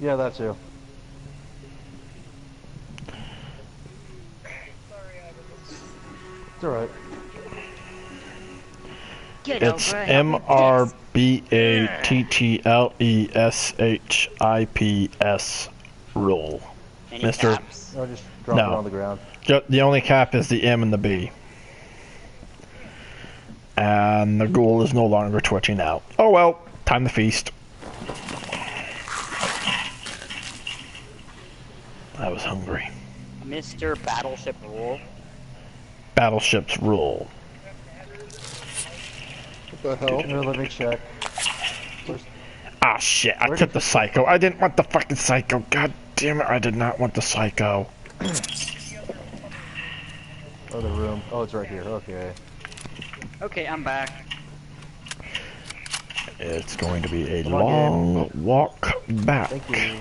Yeah, that too. It's alright. Get It's over and help me MRBATTLESHIPS rule. Any Mister. caps? No, just drop it No. on the ground. The only cap is the M and the B. And the ghoul is no longer twitching out. Oh well, time to feast. I was hungry. Mr. Battleship Rule. Battleships rule. What the hell? Let me check. Ah shit, I took the psycho. I didn't want the fucking psycho. God damn it, I did not want the psycho. Oh, the room. Oh, it's right here. Okay. Okay, I'm back. It's going to be a Come on, long walk back. Thank you.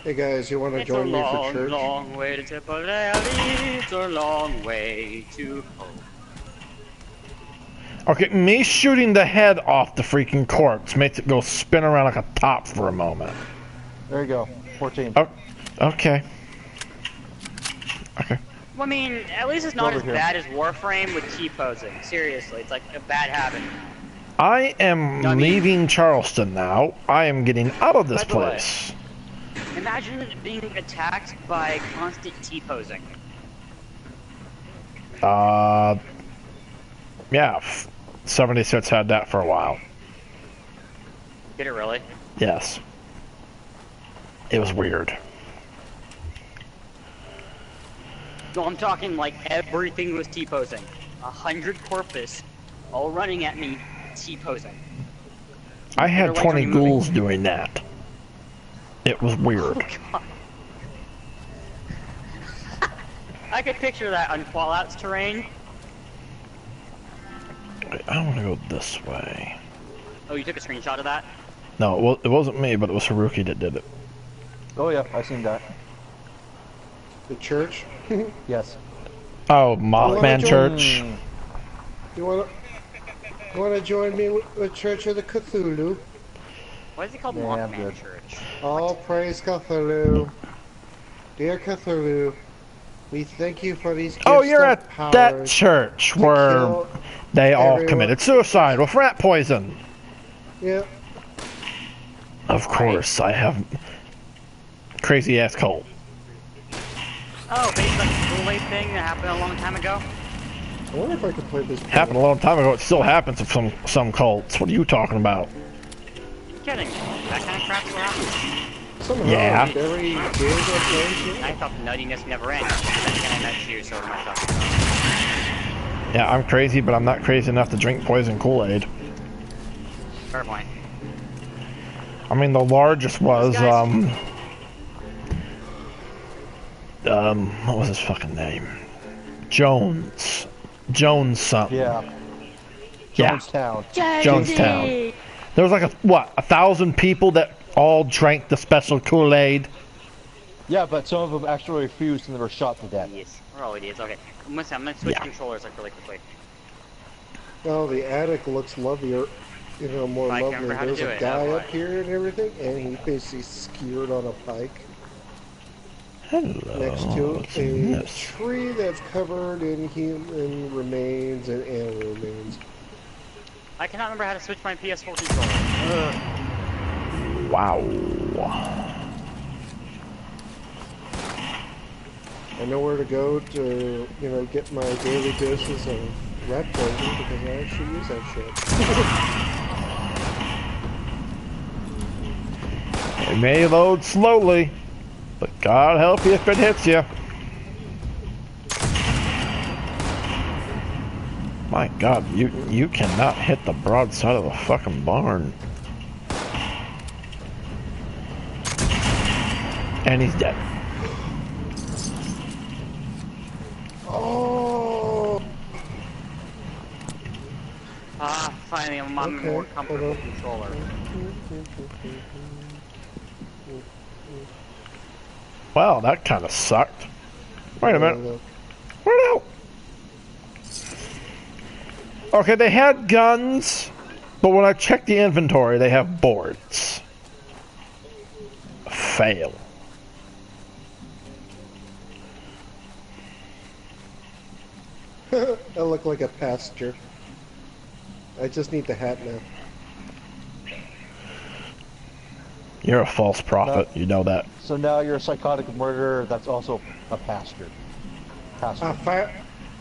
Hey guys, you want to It's a join me for long, church? long way to Tipperary. It's a long way to home. Okay, me shooting the head off the freaking corpse makes it go spin around like a top for a moment. There you go. 14. Oh, okay. Okay. Well, I mean, at least it's not Over as here. bad as Warframe with T-posing. Seriously, it's like a bad habit. I am I mean- leaving Charleston now. I am getting out of this By the way. place. Imagine being attacked by constant T-posing. Yeah, 76 had that for a while. Did it really? Yes. It was weird. No, I'm talking like everything was T-posing. 100 corpus, all running at me, T-posing. I had Their legs 20 were moving. ghouls doing that. It was weird. God. I could picture that on Fallout's terrain. Wait, I want to go this way. Oh, you took a screenshot of that? No, it wasn't me, but it was Haruki that did it. Oh, yeah. I've seen that. The church? Yes. Oh, Mothman join- Church. You want to join me with Church of the Cthulhu? Why is it called Yeah, I'm Mothman good. Church? All praise Cthulhu. Dear Cthulhu, we thank you for these gifts Oh, you're of at power that church to where kill they all everyone. committed suicide with rat poison. Yeah. Of course, I have crazy ass cult. Oh, based on the Kool-Aid thing that happened a long time ago? I wonder if I could play this. Happened a long time ago. It still happens with some cults. What are you talking about? You're kidding me. That kind of crap still happens. Somehow, Yeah. every game I play, I thought the nuttiness never ends. Then again, I nut you, so it might suck. Yeah, I'm crazy, but I'm not crazy enough to drink poison Kool-Aid. Fair point. I mean, the largest was, Guys- what was his fucking name? Jones. Jones something. Yeah. Yeah. Jonestown. Jonestown. There was like 1,000 people that all drank the special Kool-Aid. Yeah, but some of them actually refused and they were shot to death. Idiots. We're all idiots. Okay. I'm gonna switch Yeah. controllers like really quickly. oh, the attic looks lovelier, more Mike, lovely. remember how to There's do a it, guy oh up boy. here and everything, and he basically skewered on a pike Hello. next to what's a in this? tree that's covered in human remains and animal remains. I cannot remember how to switch my PS4 controller. Ugh. Wow. I know where to go to, get my daily doses of rat poison because I actually use that shit. It may load slowly, but God help you if it hits you. My God, you cannot hit the broad side of the fucking barn. And he's dead. Oh! Ah, finally, I'm on a Okay, more comfortable hold on. controller. Well, that kind of sucked. Wait a minute. Where'd out? Okay, they had guns, but when I checked the inventory, they have boards. fail. I look like a passenger. I just need the hat now. You're a false prophet, you know that. So now you're a psychotic murderer that's also a pastor. Pastor.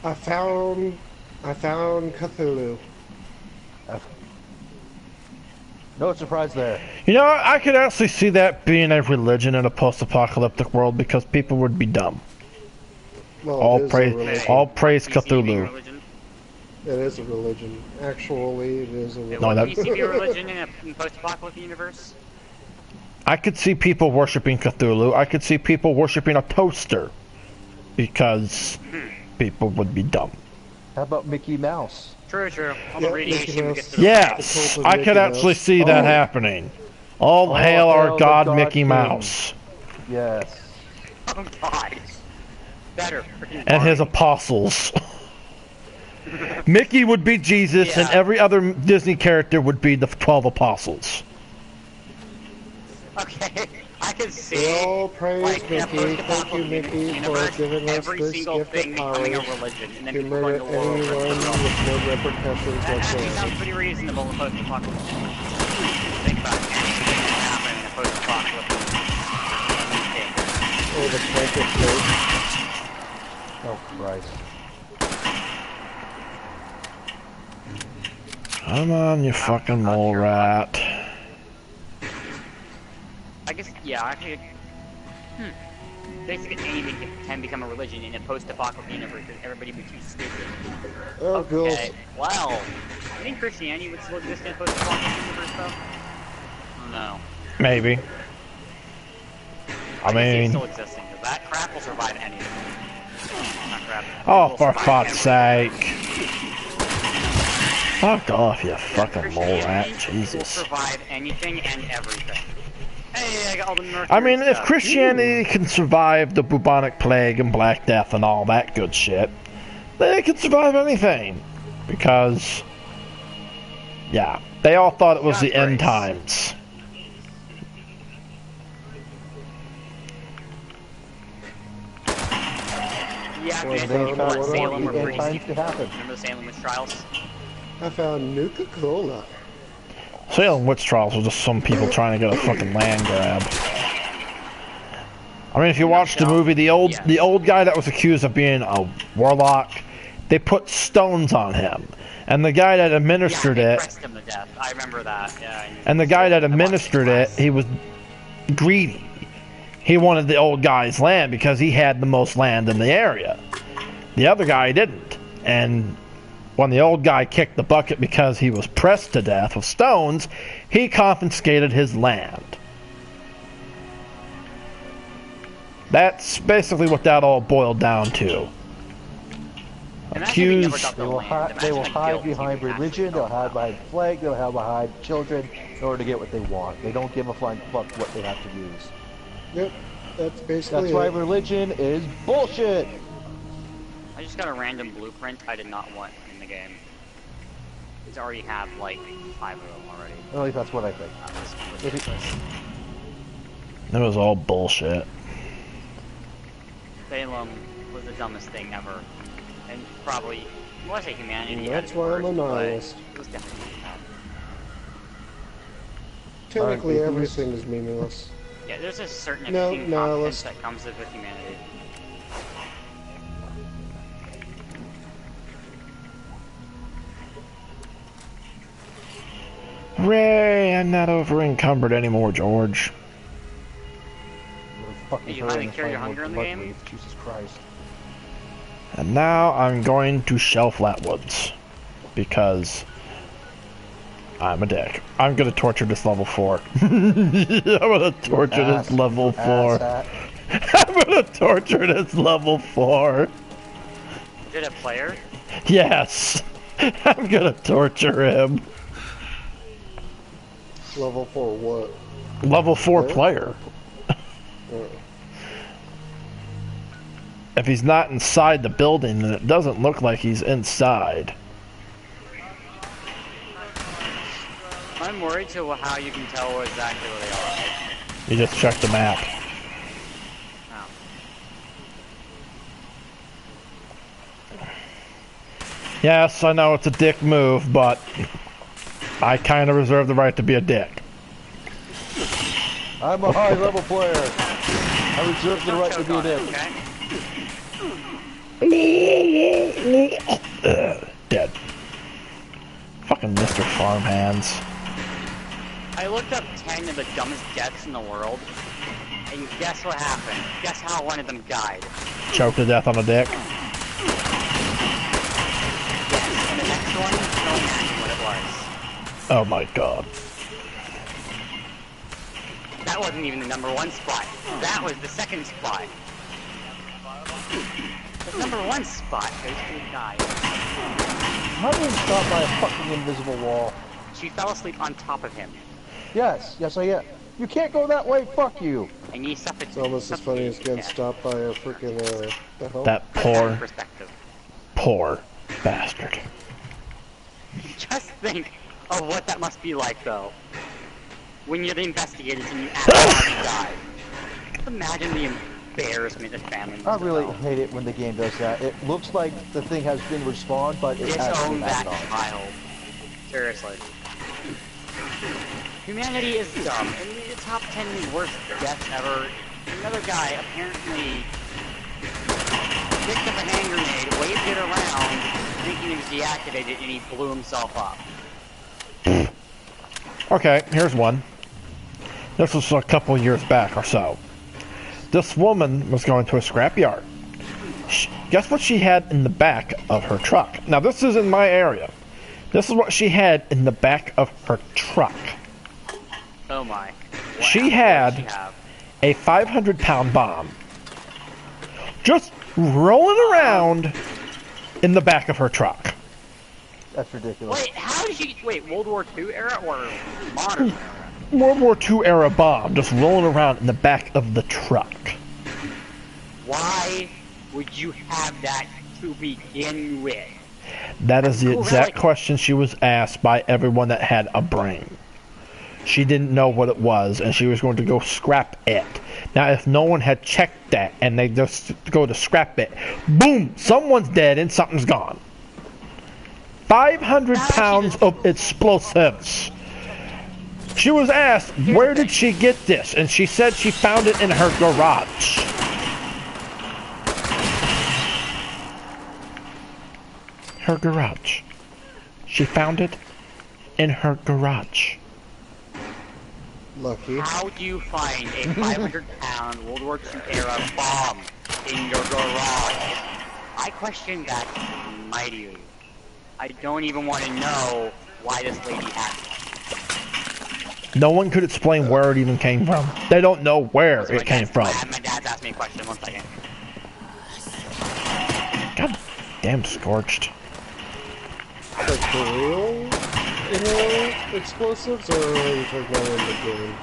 I found Cthulhu. No surprise there. You know, I could actually see that being a religion in a post-apocalyptic world because people would be dumb. Well, All it is a praise, religion. all praise PCB Cthulhu. religion. It is a religion. Actually, it is a religion. No, that- PCB religion in a post-apocalyptic universe? I could see people worshiping Cthulhu. I could see people worshiping a toaster because people would be dumb. How about Mickey Mouse? True, true. All Yeah, the radiation Mickey we Mouse. get to the Yes, cult of I Mickey could Mouse. actually see that Oh. happening. All Oh, hail our hail the God, God Mickey King. Mouse, Yes. Oh god. Better. Freaking and his Barney. apostles. Mickey would be Jesus, and Yeah. every other Disney character would be the 12 apostles. Okay, I can see. We all praise like, in a Mickey. Thank you, post-apocalyptic Mickey, for universe, giving us every this single gift thing of power becoming a religion, and then to people murder going to war over anyone it. with no repercussions That actually sounds whatsoever. pretty reasonable in a post-apocalyptic universe. Think about anything that can happen in a post-apocalyptic thing. Oh, the blanket plate. Oh Christ. Come on, you fucking mole rat. I guess, yeah, actually, basically anything can become a religion in a post-apocalyptic universe because everybody would be too stupid. Oh, girls. Okay, well, I think Christianity would still exist in a post-apocalyptic universe, though? No. Maybe. I can see it mean, still existing, because that crap will survive anything. Not crap. oh, It will for survive fuck's everything. sake. Fuck off, you fucking mole rat. Christianity will Jesus. survive anything and everything. Hey, I got all the North I mean, Korean if stuff. Christianity can survive the bubonic plague and Black Death and all that good shit, then it can survive anything. Because, yeah, they all thought it was the end times. Yeah, Well, okay, they so found what, Salem were the end pretty times stupid. to happen. Remember the Salem witch trials? I found Nuka-Cola. Salem witch trials were just some people trying to get a fucking land grab. I mean, if you watch the movie, the old guy that was accused of being a warlock, they put stones on him, and the guy that administered Yeah, they it, pressed him to death. I remember that. Yeah. and the guy that administered it, he was greedy. He wanted the old guy's land because he had the most land in the area. The other guy didn't, and when the old guy kicked the bucket because he was pressed to death with stones, he confiscated his land. That's basically what that all boiled down to. Imagine if we never Accused. got the They will, land. they will Imagine the hide guilt behind you actually religion, they'll felt hide about behind flag, they'll hide behind children in order to get what they want. They don't give a flying fuck what they have to use. Yep, that's basically That's why it. religion is bullshit! I just got a random blueprint I did not want in the game. It's already have like 5 of them already. At least that's what I think. If it- It was all bullshit. Salem was the dumbest thing ever. And probably, well, I say humanity And had that's it why I'm worse, a but nihilist. it was definitely bad. Technically, Alright, everything is meaningless. Yeah, there's a certain No, extreme no, competence let's- that comes with humanity. Ray, I'm not over encumbered anymore, George. fucking Hey, you her finally in the cure your flame hunger in the blood game? bleed. Jesus Christ. And now I'm going to shelf Flatwoods. Because I'm a dick. I'm gonna torture this level 4. I'm gonna torture this level 4. Asshat. I'm gonna torture this level 4. Did a player? Yes. I'm gonna torture him. Level 4 what? Level 4 Player? player. If he's not inside the building, then it doesn't look like he's inside. I'm worried to how you can tell exactly where they are. You just check the map. Oh. Yes, I know it's a dick move, but I kind of reserve the right to be a dick. I'm a high-level player. I reserve the right to be a dick. Okay? Dead. Fucking Mr. Farmhands. I looked up 10 of the dumbest deaths in the world, and guess what happened? Guess how one of them died? Choked to death on a dick. Yes, and the next one, don't imagine what it was. Oh my god. That wasn't even the number one spot. That was the second spot. The number one spot goes to a guy. How did he stop by a fucking invisible wall? She fell asleep on top of him. Yes, I am. You can't go that way, fuck you! And he suffocated. It's almost as funny as getting stopped by a freaking, the hell? That poor, Perspective. poor bastard. Just think of what that must be like, though. When you're the investigators and you actually die. Just imagine the embarrassment the family must I really have felt. hate it when the game does that. It looks like the thing has been respawned, but it hasn't Disown been that added on. child. Seriously. Humanity is dumb. In the top 10 worst deaths ever, another guy apparently picked up a hand grenade, waved it around, thinking it was deactivated, and he blew himself up. Okay, here's one. This was a couple years back or so. This woman was going to a scrapyard. Guess what she had in the back of her truck? Now, this is in my area. This is what she had in the back of her truck. Oh my. Wow. She had What did she have? a 500-pound bomb just rolling around in the back of her truck. That's ridiculous. Wait, how did she... Wait, World War II era or modern era? World War II era bomb just rolling around in the back of the truck. Why would you have that to begin with? That is the Cool, exact really? question she was asked by everyone that had a brain. She didn't know what it was, and she was going to go scrap it. Now, if no one had checked that, and they just go to scrap it, boom, someone's dead and something's gone. 500 pounds of explosives. She was asked, where did she get this? And she said she found it in her garage. Her garage. She found it in her garage. Lucky. How do you find a 500-pound World War II era bomb in your garage? I question that mightily. I don't even want to know why this lady had it. No one could explain where it even came from. They don't know where So it came from. My dad's asked me a question. 1 second. God damn scorched. Like for real? Explosives, or are you talking about in the game?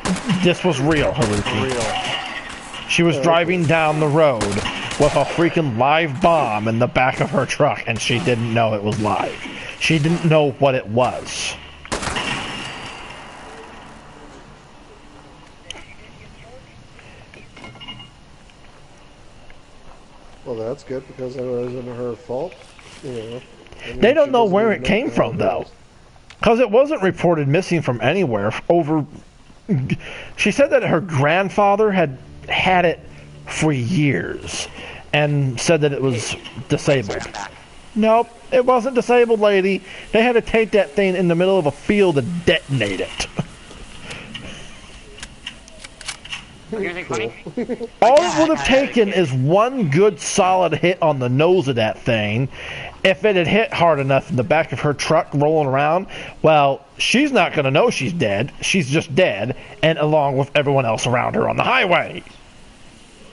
This was real, Haruki. She was driving down the road with a freaking live bomb in the back of her truck, and she didn't know it was live. She didn't know what it was. Well, that's good because it wasn't her fault. You know. I mean, They don't she know doesn't where even it came know from, how it though. is. Because it wasn't reported missing from anywhere. She said that her grandfather had had it for years and said that it was disabled. Sorry, I'm back. Nope, it wasn't disabled, lady. They had to take that thing in the middle of a field and detonate it. You hear anything funny? All it would have taken is one good solid hit on the nose of that thing. If it had hit hard enough in the back of her truck rolling around, well, she's not going to know she's dead. She's just dead, and along with everyone else around her on the highway.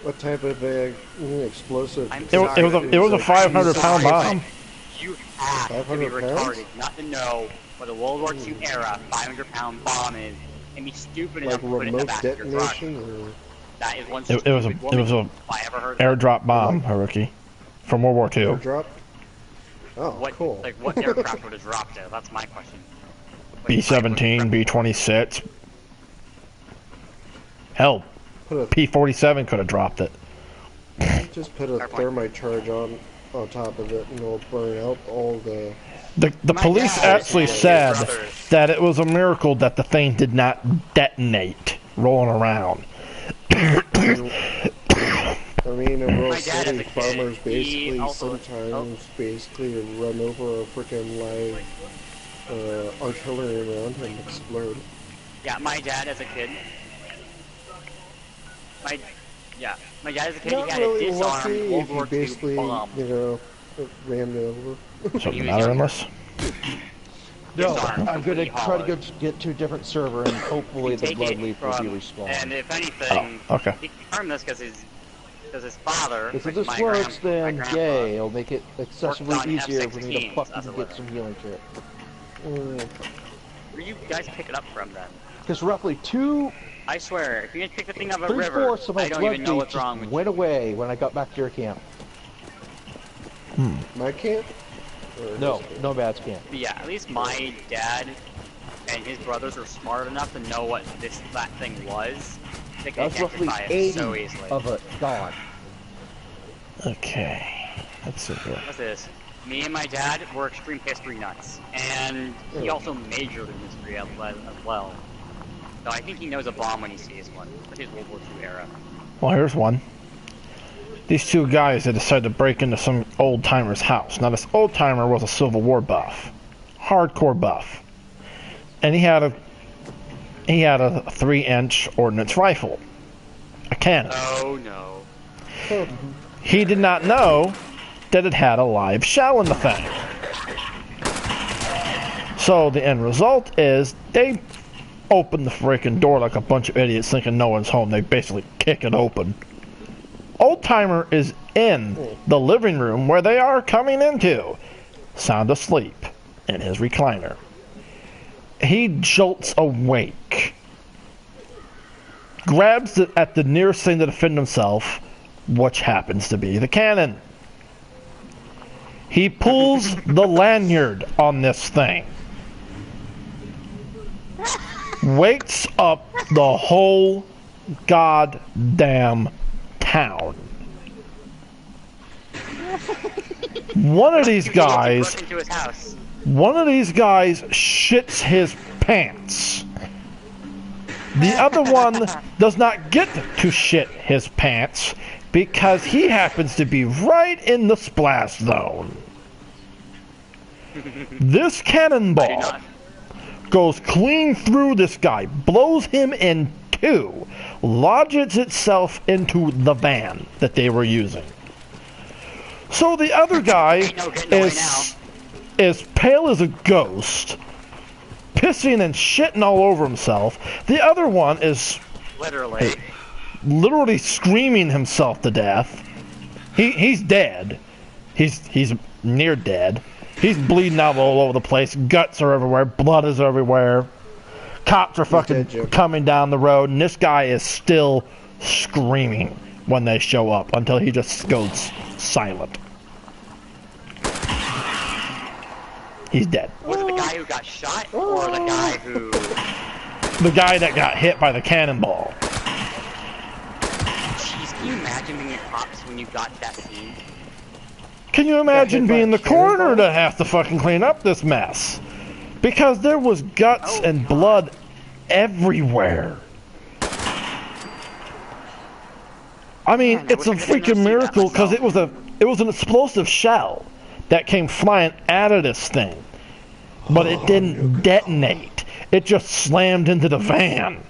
What type of explosive? I'm It was a 500-pound bomb. You have to be 500 pounds? retarded not to know what a World War II era 500-pound bomb is and be stupid enough Like to put it in the remote back of your truck. detonation, or That is one It was a stupid woman it was a if I ever heard of. airdrop bomb, Haruki, from World War II. airdrop? Oh, What, cool. like, what aircraft would have dropped it? That's my question. Like, B-17, B-26. Hell, Put a P-47 could have dropped it. just put a Fair point. thermite charge on top of it, and it'll burn out all the. The My police dad actually and his said brothers. that it was a miracle that the thing did not detonate rolling around. I mean, in Rural My dad City, as a kid, farmers he basically also- sometimes basically run over a freaking live artillery round and explode. Yeah, my dad as a kid. My dad as a kid, Not he had really a disarmed lucky World if you War II basically, bomb. you know, ran it over. Something He was matter in younger. this? No, Disarmed, I'm gonna completely try to hollowed. get to a different server and hopefully the Take blood it leaf will from- be respawned. And if anything, Oh, okay. he confirmed this because his father, If which this my works, my then grandpa, yay, it'll make it accessibly on easier for me to F-16s fucking as a get living. some healing shit. Where you guys pick it up from then? Because roughly two, I swear, if you pick the thing up a 3/4 river, of my I don't blood even know leaf what's wrong just with went you. away when I got back to your camp. My camp? Or No, his camp? Nomad's camp. But yeah, at least my dad and his brothers were smart enough to know what that thing was. They could That was roughly identify it 80 so easily. of it gone. Okay. Let's see here. What's this? Me and my dad were extreme history nuts, and he also majored in history as well. So I think he knows a bomb when he sees one, for his World War II era. Well, here's one. These two guys that decided to break into some old timer's house. Now, this old timer was a Civil War buff, hardcore buff, and he had a 3-inch ordnance rifle, a cannon. Oh no. He did not know that it had a live shell in the thing. So the end result is they open the freaking door like a bunch of idiots thinking no one's home. They basically kick it open. Old Timer is in the living room where they are coming into, sound asleep in his recliner. He jolts awake, grabs at the nearest thing to defend himself, which happens to be the cannon. He pulls the lanyard on this thing. Wakes up the whole goddamn town. One of these guys, Broke into his house. shits his pants. The other one does not get to shit his pants because he happens to be right in the splash zone. This I do cannonball not. goes clean through this guy, blows him in two, lodges itself into the van that they were using. So the other guy Ain't no getting away is pale as a ghost, pissing and shitting all over himself. The other one is Literally. literally screaming himself to death. He's dead. He's near dead. He's bleeding out all over the place. Guts are everywhere. Blood is everywhere. Cops are fucking dead, Jim. coming down the road, and this guy is still screaming when they show up until he just goes silent. He's dead. Was it the guy who got shot, or the guy who... The guy that got hit by the cannonball. Jeez, can you imagine being a cops when you got to that scene? Can you imagine hit by being a the coroner cannonball? to have to fucking clean up this mess? Because there was guts Oh, and God. blood everywhere. I mean, Man, I it's a wish I could have freaking seen that miracle because myself. it was an explosive shell that came flying out of this thing. But it didn't detonate. It just slammed into the van.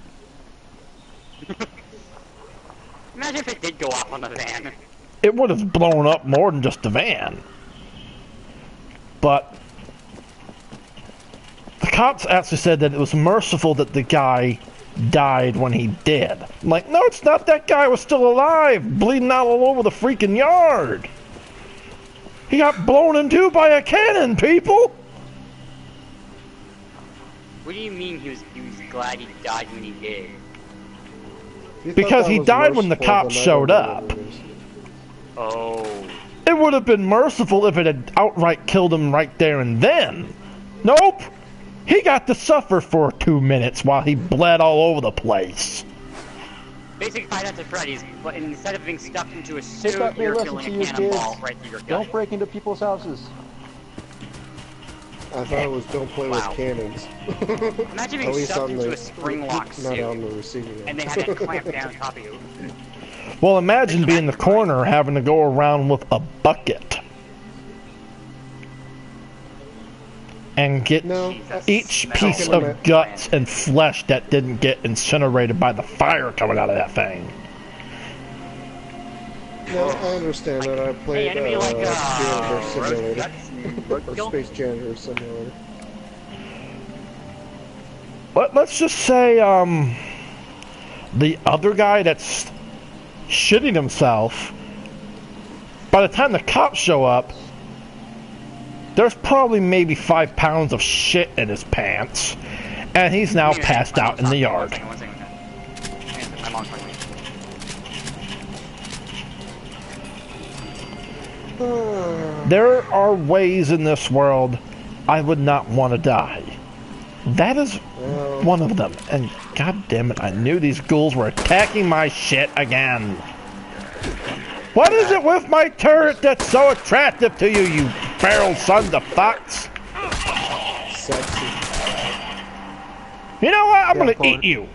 Imagine if it did go off on the van. It would have blown up more than just the van. But the cops actually said that it was merciful that the guy died when he did. I'm like, no, it's not. That guy was still alive, bleeding out all over the freaking yard. He got blown in two by a cannon, people. What do you mean he was glad he died when he did? You thought Because that he was died when the merciful, cops then I showed don't up. know what it is. Oh. It would have been merciful if it had outright killed him right there and then. Nope. He got to suffer for 2 minutes while he bled all over the place. Basically Five Nights at Freddy's, but instead of being stuck into a suit, that be a you're lesson feeling to a you cannonball kids. right through your gut. Don't break into people's houses. I thought it was don't play Wow. with cannons. Imagine At being least stuck on into the a spring lock not suit, on the receiving end. and they had that clamp down on top of you. Well, imagine being the corner having to go around with a bucket and get No, Jesus. each Smell. piece of guts and flesh that didn't get incinerated by the fire coming out of that thing. no, I understand that. I played Hey, enemy like Janitor roast Simulator. guts and Or roadkill? Space Janitor Simulator. Let's just say, the other guy that's shitting himself, by the time the cops show up, there's probably maybe 5 pounds of shit in his pants, and he's now passed out in the yard. One second. My mom's calling me. There are ways in this world I would not want to die. That is Well, one of them. And god damn it, I knew these ghouls were attacking my shit again. What is it with my turret that's so attractive to you, you feral sons of fucks? sexy. You know what? I'm gonna Paul. eat you.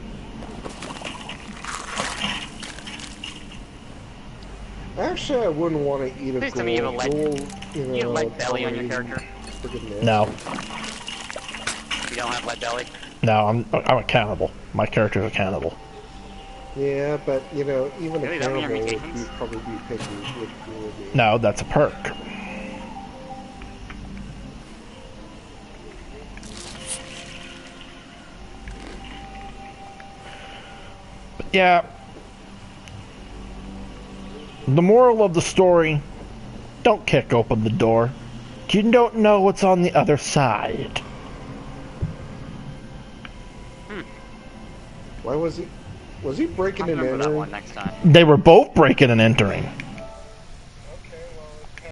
Actually, I wouldn't want to eat a Please ghoul. tell me you have a lead- Ghoul, You have lead belly on your probably character? friggin' nasty. No, You don't have lead belly? no, I'm a cannibal. My character's a cannibal. Yeah, but you know, even Really, a that many cannibal would mutations? probably be picky with me. No, that's a perk. But yeah. The moral of the story, don't kick open the door. You don't know what's on the other side. Why was he? Was he breaking I'll and remember that entering? one next time. They were both breaking and entering.